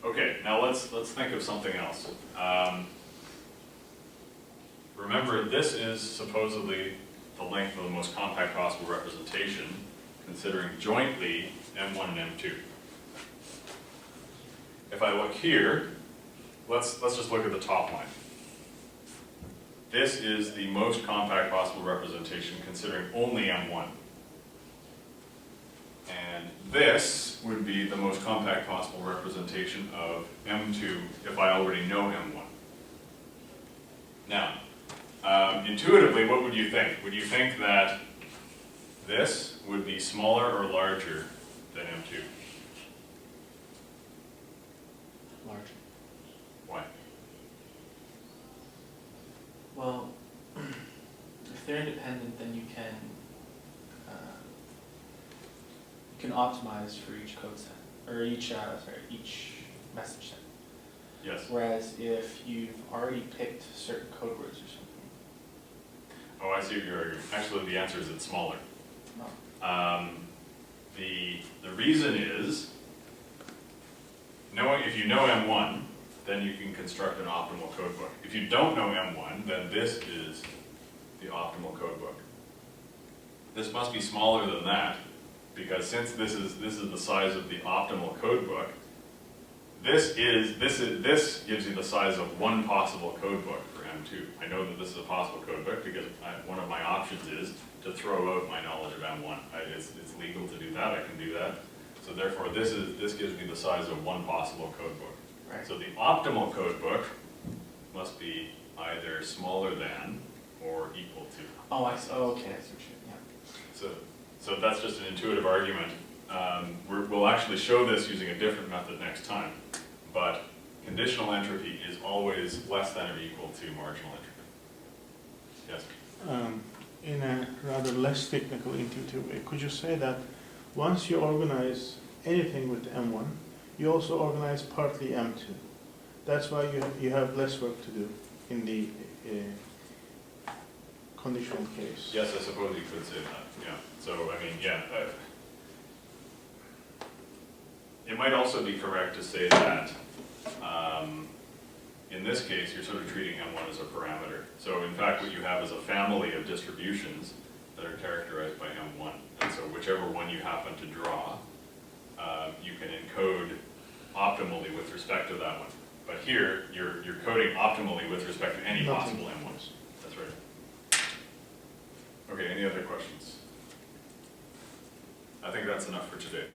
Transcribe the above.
Okay, now let's think of something else. Remember, this is supposedly the length of the most compact possible representation, considering jointly M1 and M2. If I look here, let's just look at the top line. This is the most compact possible representation considering only M1. And this would be the most compact possible representation of M2 if I already know M1. Now, intuitively, what would you think? Would you think that this would be smaller or larger than M2? Larger. Why? Well, if they're independent, then you can optimize for each code set, or each message set. Yes. Whereas if you've already picked certain code words or something. Oh, I see what you're arguing. Actually, the answer is it's smaller. No. The reason is, if you know M1, then you can construct an optimal codebook. If you don't know M1, then this is the optimal codebook. This must be smaller than that, because since this is the size of the optimal codebook, this gives you the size of one possible codebook for M2. I know that this is a possible codebook because one of my options is to throw out my knowledge of M1. It's legal to do that. I can do that. So therefore, this gives me the size of one possible codebook. Right. So the optimal codebook must be either smaller than or equal to. Oh, I see. Oh, okay. I see what you mean. Yeah. So that's just an intuitive argument. We'll actually show this using a different method next time, but conditional entropy is always less than or equal to marginal entropy. Yes? In a rather less technical, intuitive way, could you say that once you organize anything with M1, you also organize partly M2? That's why you have less work to do in the conditional case. Yes, I suppose you could say that. Yeah. So I mean, yeah. It might also be correct to say that in this case, you're sort of treating M1 as a parameter. So in fact, what you have is a family of distributions that are characterized by M1. And so whichever one you happen to draw, you can encode optimally with respect to that one. But here, you're coding optimally with respect to any possible M1s. That's right. Okay, any other questions? I think that's enough for today.